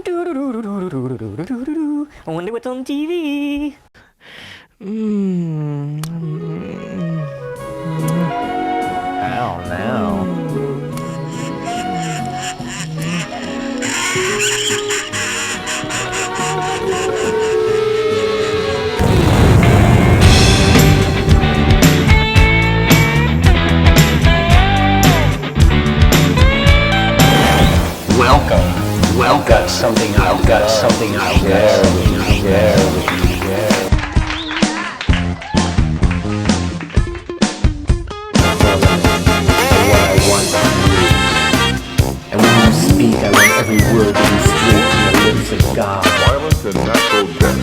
I wonder what's on TV. How now? I've got something out there. What I want from you. And when you speak, I want every word to be straight from the lips of God. Violence and natural death.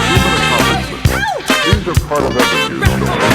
Human accomplishments. These are part of every news story.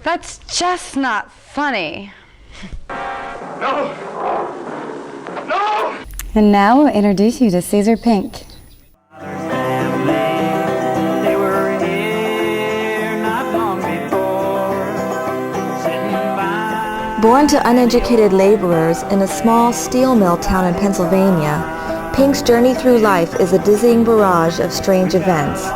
That's just not funny. No! No! And now we'll introduce you to Caeser Pink. They were here not long before, sitting by. Born to uneducated laborers in a small steel mill town in Pennsylvania, Pink's journey through life is a dizzying barrage of strange events.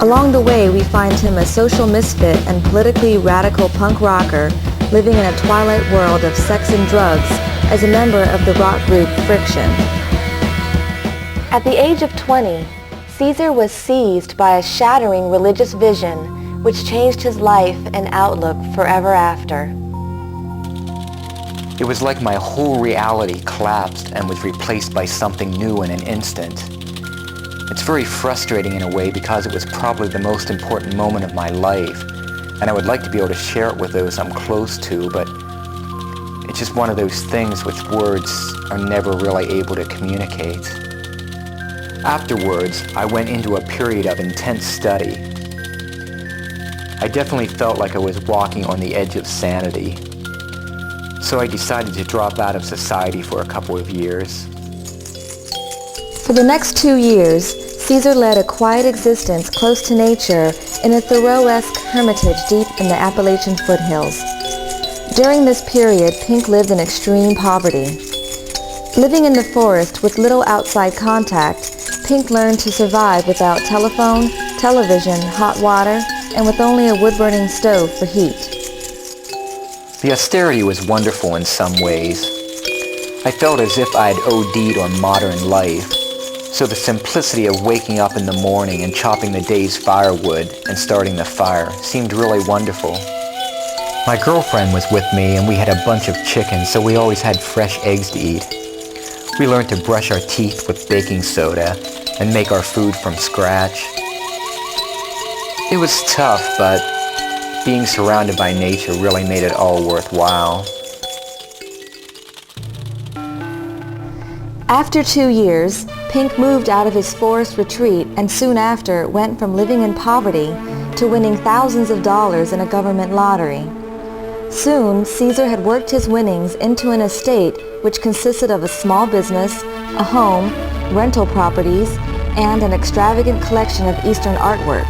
Along the way, we find him a social misfit and politically radical punk rocker living in a twilight world of sex and drugs as a member of the rock group Friction. At the age of 20, Caeser was seized by a shattering religious vision which changed his life and outlook forever after. It was like my whole reality collapsed and was replaced by something new in an instant. It's very frustrating in a way because it was probably the most important moment of my life, and I would like to be able to share it with those I'm close to, but it's just one of those things which words are never really able to communicate. Afterwards, I went into a period of intense study. I definitely felt like I was walking on the edge of sanity. So I decided to drop out of society for a couple of years. For the next 2 years, Caeser led a quiet existence close to nature in a Thoreau-esque hermitage deep in the Appalachian foothills. During this period, Pink lived in extreme poverty. Living in the forest with little outside contact, Pink learned to survive without telephone, television, hot water, and with only a wood-burning stove for heat. The austerity was wonderful in some ways. I felt as if I had OD'd on modern life. So the simplicity of waking up in the morning and chopping the day's firewood and starting the fire seemed really wonderful. My girlfriend was with me and we had a bunch of chickens, so we always had fresh eggs to eat. We learned to brush our teeth with baking soda and make our food from scratch. It was tough, but being surrounded by nature really made it all worthwhile. After 2 years, Pink moved out of his forest retreat and soon after went from living in poverty to winning thousands of dollars in a government lottery. Soon, Caeser had worked his winnings into an estate which consisted of a small business, a home, rental properties, and an extravagant collection of Eastern artwork.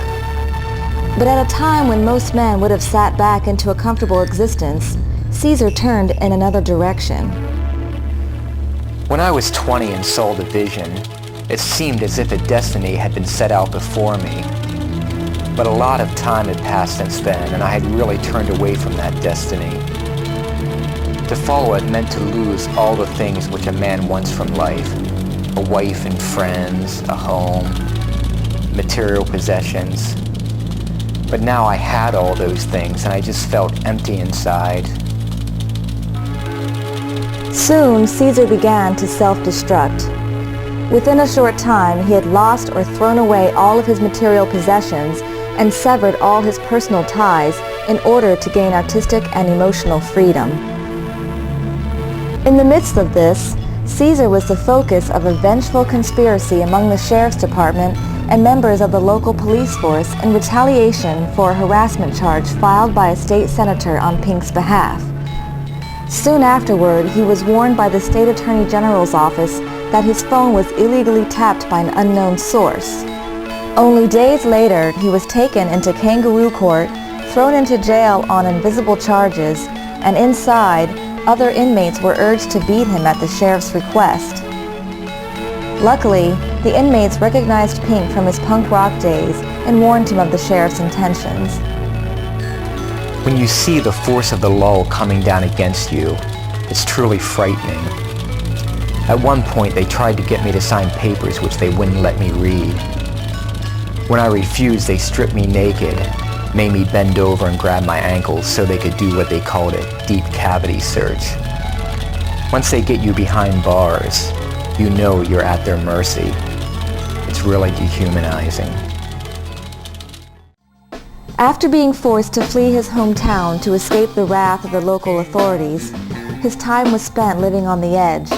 But at a time when most men would have sat back into a comfortable existence, Caeser turned in another direction. When I was 20 and saw the vision, it seemed as if a destiny had been set out before me. But a lot of time had passed since then, and I had really turned away from that destiny. To follow it meant to lose all the things which a man wants from life: a wife and friends, a home, material possessions. But now I had all those things, and I just felt empty inside. Soon, Caeser began to self-destruct. Within a short time, he had lost or thrown away all of his material possessions and severed all his personal ties in order to gain artistic and emotional freedom. In the midst of this, Caeser was the focus of a vengeful conspiracy among the sheriff's department and members of the local police force in retaliation for a harassment charge filed by a state senator on Pink's behalf. Soon afterward, he was warned by the state attorney general's office that his phone was illegally tapped by an unknown source. Only days later, he was taken into kangaroo court, thrown into jail on invisible charges, and inside, other inmates were urged to beat him at the sheriff's request. Luckily, the inmates recognized Pink from his punk rock days and warned him of the sheriff's intentions. When you see the force of the law coming down against you, it's truly frightening. At one point, they tried to get me to sign papers which they wouldn't let me read. When I refused, they stripped me naked, made me bend over and grab my ankles so they could do what they called a deep cavity search. Once they get you behind bars, you know you're at their mercy. It's really dehumanizing. After being forced to flee his hometown to escape the wrath of the local authorities, his time was spent living on the edge.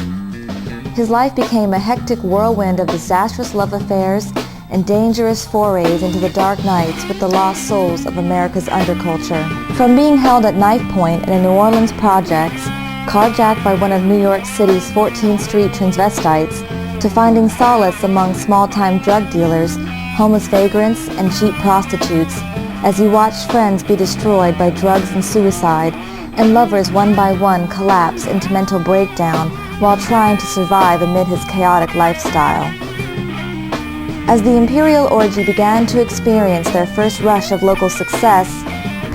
His life became a hectic whirlwind of disastrous love affairs and dangerous forays into the dark nights with the lost souls of America's underculture. From being held at knife point in a New Orleans projects, carjacked by one of New York City's 14th Street transvestites, to finding solace among small-time drug dealers, homeless vagrants, and cheap prostitutes, as he watched friends be destroyed by drugs and suicide, and lovers one by one collapse into mental breakdown while trying to survive amid his chaotic lifestyle. As the Imperial Orgy began to experience their first rush of local success,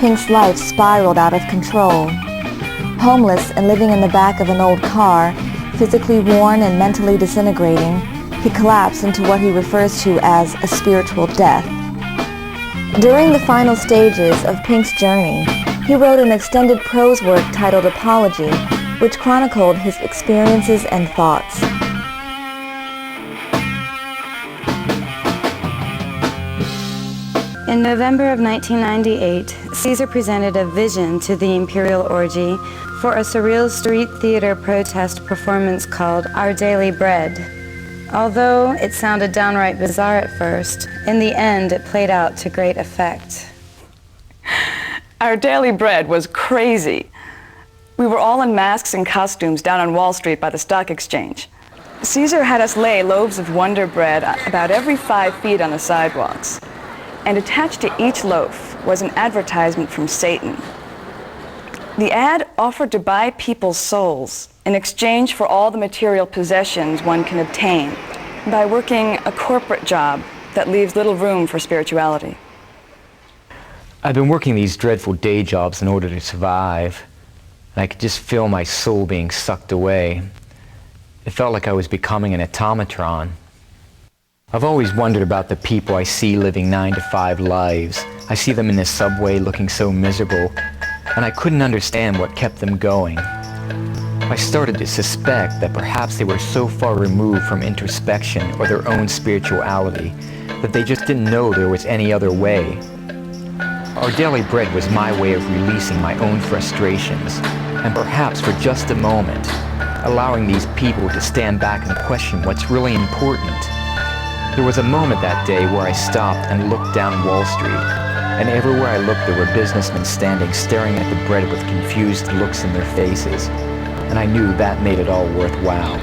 Pink's life spiraled out of control. Homeless and living in the back of an old car, physically worn and mentally disintegrating, he collapsed into what he refers to as a spiritual death. During the final stages of Pink's journey, he wrote an extended prose work titled Apology, which chronicled his experiences and thoughts. In November of 1998, Caeser presented a vision to the Imperial Orgy for a surreal street theater protest performance called Our Daily Bread. Although it sounded downright bizarre at first, in the end it played out to great effect. Our Daily Bread was crazy. We were all in masks and costumes down on Wall Street by the stock exchange. Caeser had us lay loaves of Wonder Bread about every 5 feet on the sidewalks. And attached to each loaf was an advertisement from Satan. The ad offered to buy people's souls in exchange for all the material possessions one can obtain by working a corporate job that leaves little room for spirituality. I've been working these dreadful day jobs in order to survive, and I could just feel my soul being sucked away. It felt like I was becoming an automatron. I've always wondered about the people I see living 9-to-5 lives. I see them in the subway looking so miserable, and I couldn't understand what kept them going. I started to suspect that perhaps they were so far removed from introspection or their own spirituality that they just didn't know there was any other way. Our daily bread was my way of releasing my own frustrations, and perhaps for just a moment, allowing these people to stand back and question what's really important. There was a moment that day where I stopped and looked down Wall Street, and everywhere I looked there were businessmen standing staring at the bread with confused looks in their faces, and I knew that made it all worthwhile.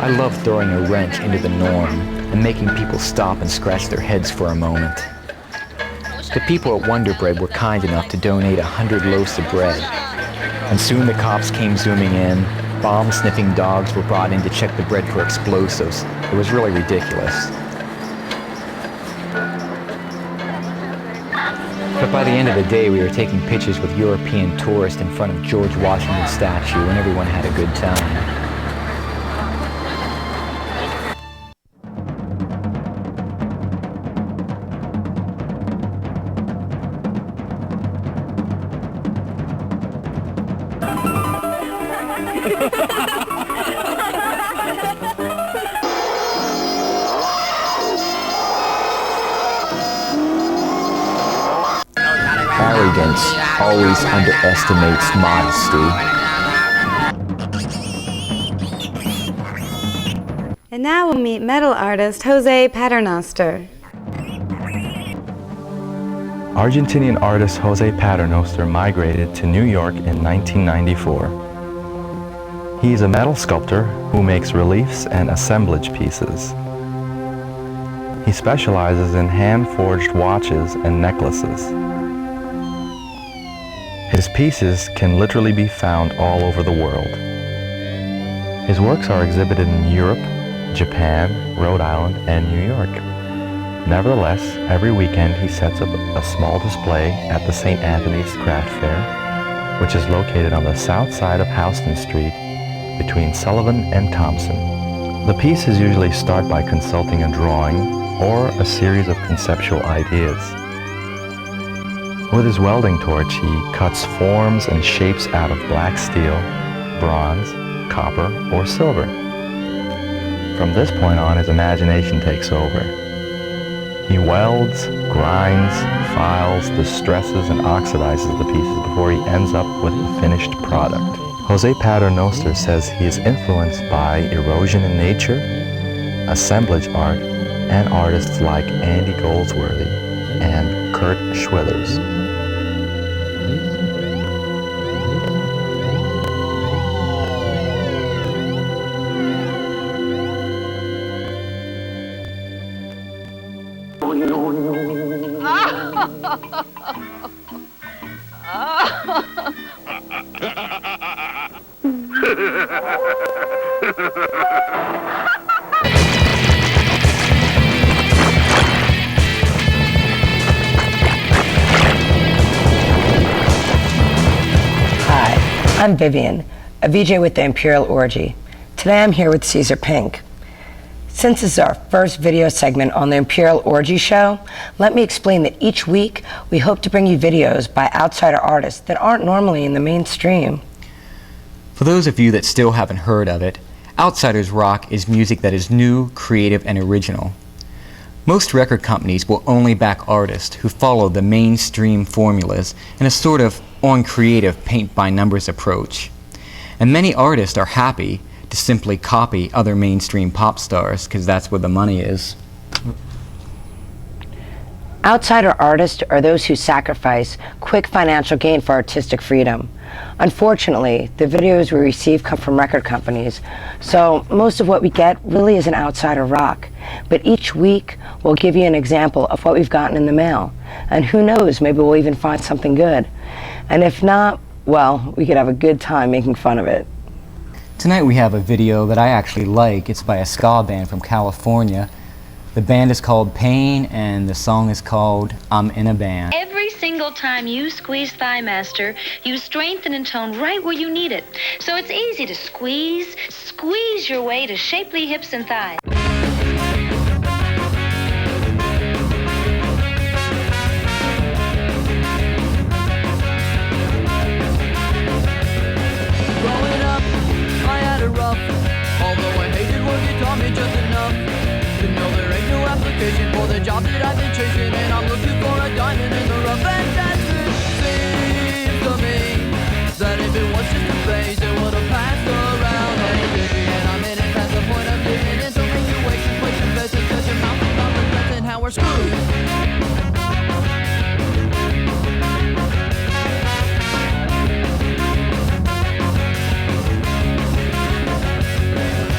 I love throwing a wrench into the norm and making people stop and scratch their heads for a moment. The people at Wonder Bread were kind enough to donate 100 loaves of bread, and soon the cops came zooming in. Bomb-sniffing dogs were brought in to check the bread for explosives. It was really ridiculous. But by the end of the day, we were taking pictures with European tourists in front of George Washington's statue, and everyone had a good time. Arrogance always underestimates modesty. And now we'll meet metal artist Jose Paternoster. Argentinian artist Jose Paternoster migrated to New York in 1994. He is a metal sculptor who makes reliefs and assemblage pieces. He specializes in hand-forged watches and necklaces. His pieces can literally be found all over the world. His works are exhibited in Europe, Japan, Rhode Island, and New York. Nevertheless, every weekend he sets up a small display at the St. Anthony's Craft Fair, which is located on the south side of Houston Street between Sullivan and Thompson. The pieces usually start by consulting a drawing or a series of conceptual ideas. With his welding torch, he cuts forms and shapes out of black steel, bronze, copper, or silver. From this point on, his imagination takes over. He welds, grinds, files, distresses, and oxidizes the pieces before he ends up with the finished product. Jose Paternoster says he is influenced by erosion in nature, assemblage art, and artists like Andy Goldsworthy and Kurt Schwithers. Hi, I'm Vivian, a VJ with the Imperial Orgy. Today I'm here with Caeser Pink. Since this is our first video segment on the Imperial Orgy show, let me explain that each week we hope to bring you videos by outsider artists that aren't normally in the mainstream. For those of you that still haven't heard of it, Outsiders Rock is music that is new, creative, and original. Most record companies will only back artists who follow the mainstream formulas in a sort of on-creative, paint-by-numbers approach. And many artists are happy to simply copy other mainstream pop stars, because that's where the money is. Outsider artists are those who sacrifice quick financial gain for artistic freedom. Unfortunately, the videos we receive come from record companies, so most of what we get really isn't outsider rock. But each week, we'll give you an example of what we've gotten in the mail. And who knows, maybe we'll even find something good. And if not, well, we could have a good time making fun of it. Tonight we have a video that I actually like. It's by a ska band from California. The band is called Pain, and the song is called I'm in a Band. Every single time you squeeze thigh master, you strengthen and tone right where you need it. So it's easy to squeeze your way to shapely hips and thighs. Growing up, I had it rough. Although I hated work, it taught me just enough to know there ain't no application for the job that I've been chasing, and I'm looking for a diamond we're screwed.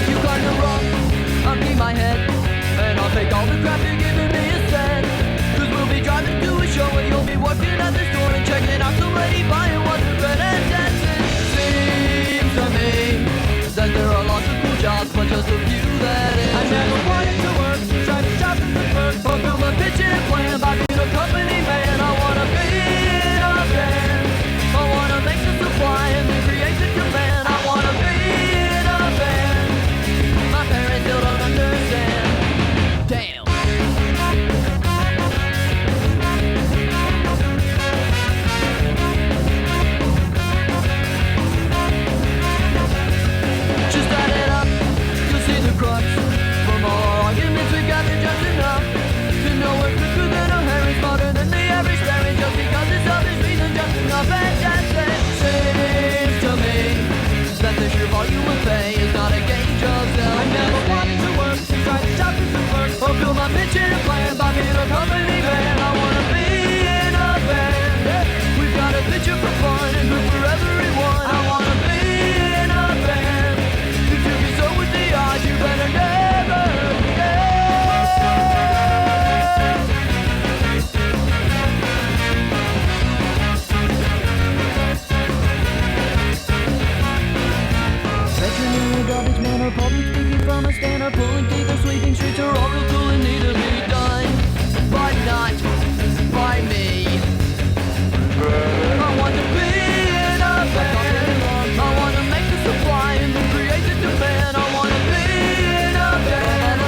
You kinda rough, I'll be my head, and I'll take all the crap you're giving me instead. Cause we'll be driving to a show and you'll be working at the store and checking out some lady buying what's her bread and dancing. Seems to me that there are lots of cool jobs, but just a few that I never wanted to work, try to shop in the first, fulfill my pitch and plan by being a company man. I wanna be in a band, I wanna make the supply and then create the demand. I wanna be in a band, my parents still don't understand. Damn. Just add it up, you'll see the crux. From all our arguments we gathered just enough to know we're quicker than a hair and smarter than the average parent. Just because it's selfish reason, just enough. And that's it. Seems to me that the sheer volume of pay is not a gauge of self. I never wanted to work, try to shop and work, fulfill my pension plan by being a company man. I wanna be in a band. We've got a picture for fun and good for everyone. I wanna be in a band. If you can so with the odds, you better never forget. Veterinary garbage man or public speaking from a stand or pulling teeth or sweeping streets are all real cool and need to be done, but not by me. I want to be in a band. I want to make the supply and then create the demand. I want to be in a band.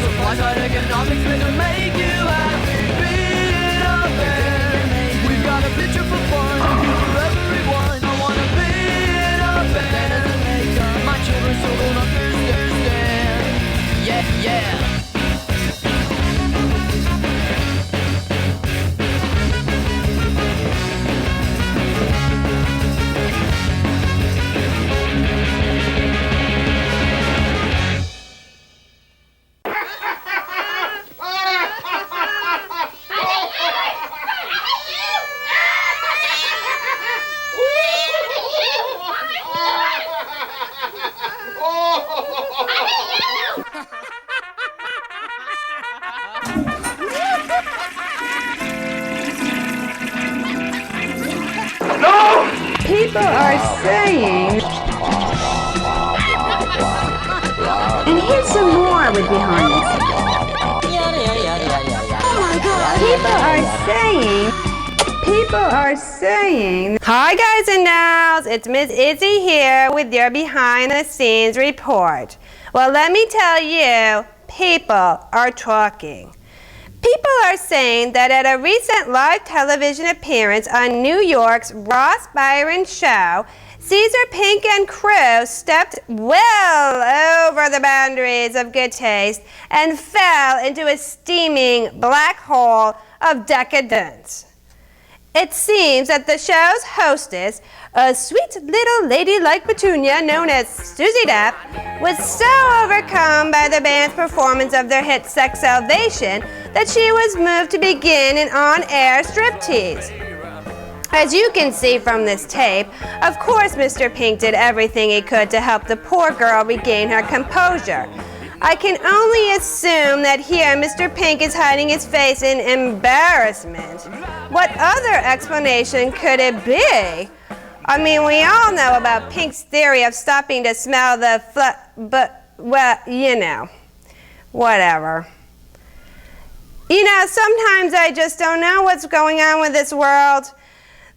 Supply side economics meant to make you happy. Be in a band. We've got a picture for fun and good for everyone. I want to be in a band. My children still don't understand. Yeah, yeah. People are saying, and here's some more with behind this. Oh my God! People are saying. Hi guys and gals, it's Miss Izzy here with your behind the scenes report. Well, let me tell you, people are talking. People are saying that at a recent live television appearance on New York's Ross Byron show, Caeser, Pink, and crew stepped well over the boundaries of good taste and fell into a steaming black hole of decadence. It seems that the show's hostess, a sweet little lady like Petunia known as Susie Depp, was so overcome by the band's performance of their hit Sex Salvation that she was moved to begin an on-air striptease. As you can see from this tape, of course Mr. Pink did everything he could to help the poor girl regain her composure. I can only assume that here Mr. Pink is hiding his face in embarrassment. What other explanation could it be? I mean, we all know about Pink's theory of stopping to smell the but, well, you know, whatever. You know, sometimes I just don't know what's going on with this world.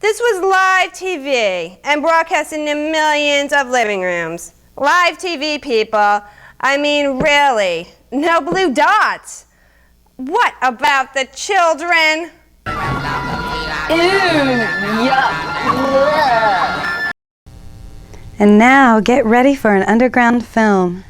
This was live TV and broadcasting to millions of living rooms. Live TV, people. I mean, really. No blue dots. What about the children? Ew, yuck. And now get ready for an underground film.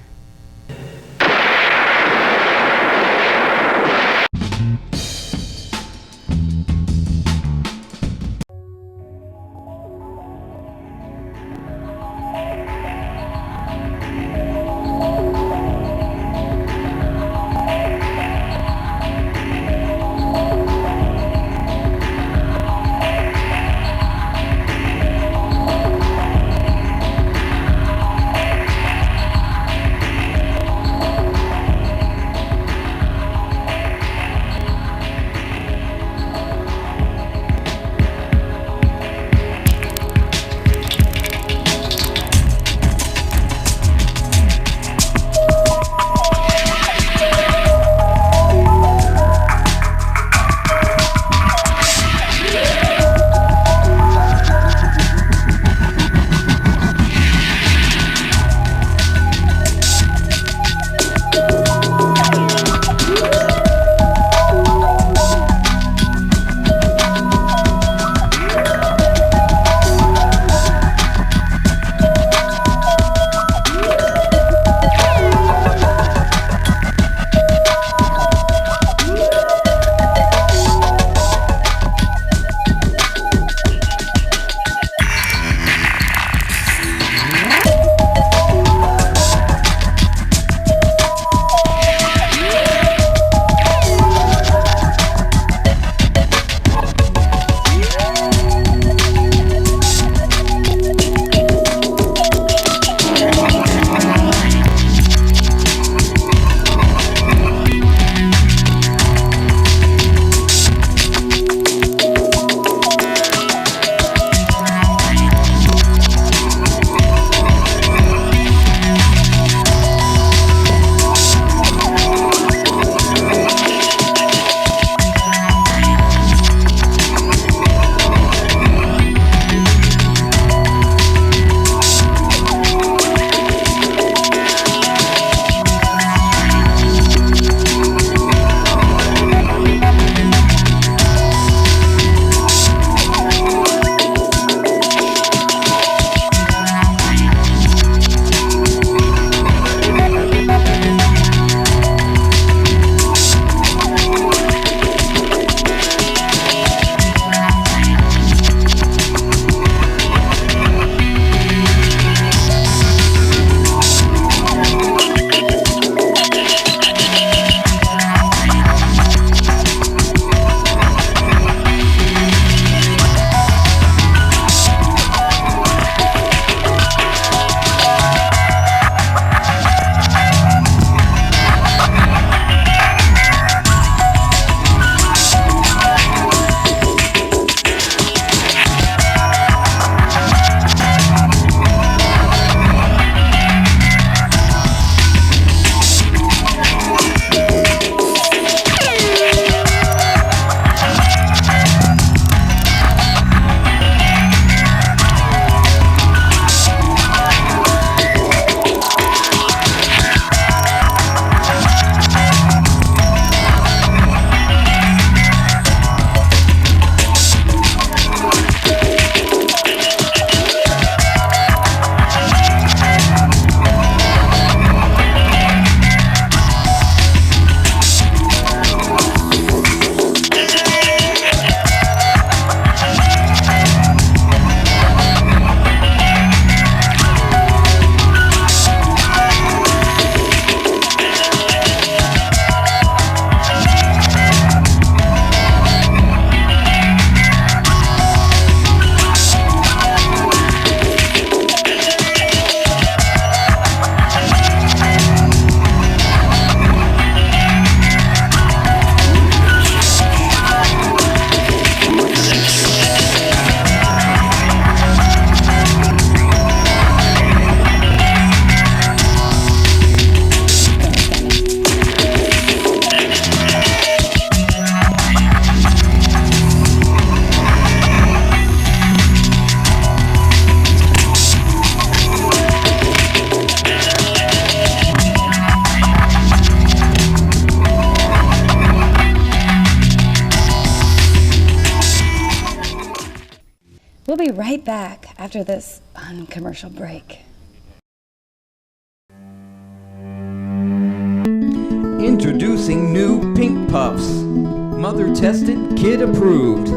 We'll be right back after this uncommercial break. Introducing new Pink Puffs. Mother tested, kid approved.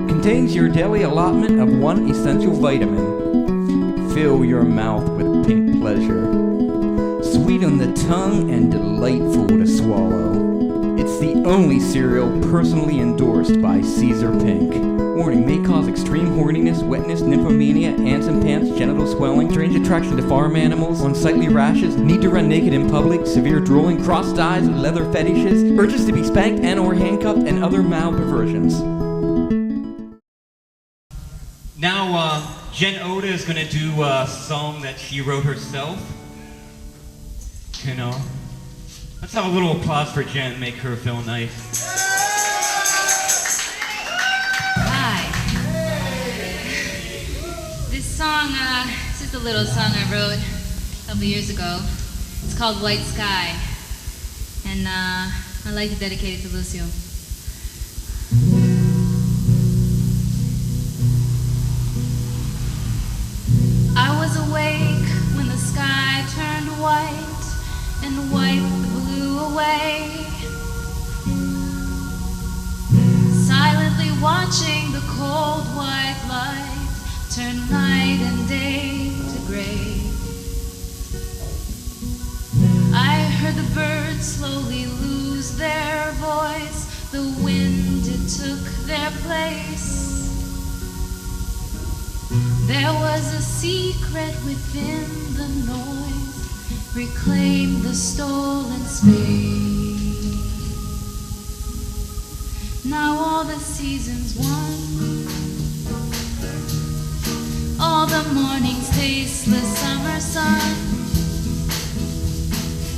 Contains your daily allotment of one essential vitamin. Fill your mouth with pink pleasure. Sweet on the tongue and delightful to swallow. It's the only cereal personally endorsed by Caeser Pink. Warning, may cause extreme horniness, wetness, nymphomania, ants and pants, genital swelling, strange attraction to farm animals, unsightly rashes, need to run naked in public, severe drooling, crossed eyes, leather fetishes, urges to be spanked and or handcuffed, and other mild perversions. Now, Jen Oda is going to do a song that she wrote herself. You know, let's have a little applause for Jen, make her feel nice. This song, it's just a little song I wrote a couple years ago. It's called White Sky, and I'd like to dedicate it to Lucio. I was awake when the sky turned white and wiped the blue away, silently watching the cold white light turn night and day to gray. I heard the birds slowly lose their voice, the wind it took their place. There was a secret within the noise, reclaim the stolen space. Now all the seasons won, all the morning's tasteless summer sun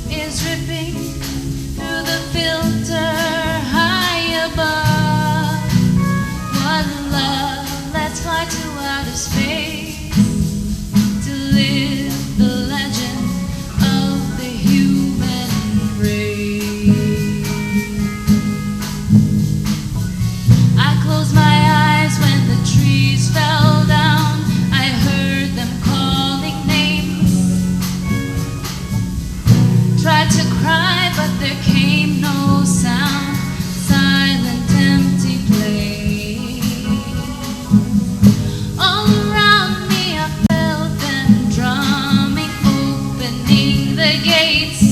is dripping through the filter high above. What love, let's fly to outer space to live the legend of the human race. I closed my eyes when the trees fell down. I heard them calling names. Tried to cry, but there came no sound. Silent, empty place. All around me I felt them drumming, opening the gates.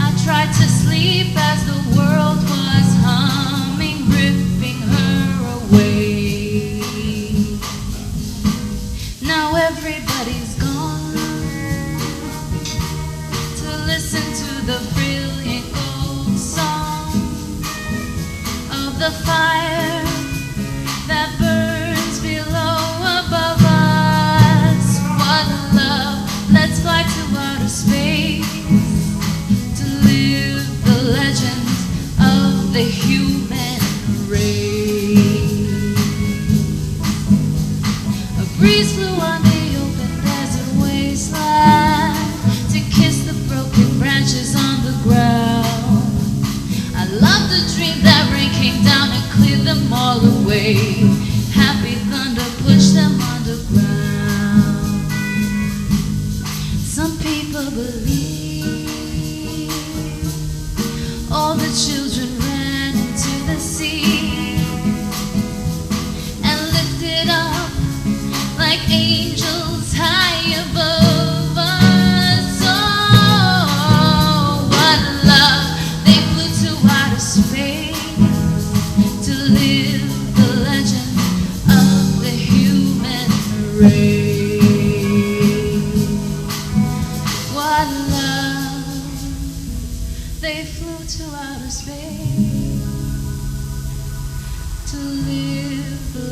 I tried to sleep as the world was humming, ripping her away. Now everybody's gone to listen to the brilliant gold song of the fire that burns below above us. What a love, let's fly to outer space to live the legend of the human race. A breeze blew on the open desert wasteland to kiss the broken branches on the ground. I love the dream that rain came down and cleared them all away. Happy thunder pushed them underground. Some people believe all the children ran into the sea and lifted up like angels high above us. Oh, what love, they flew to outer space to live the legend of the human race. What love, they flew to outer space to live the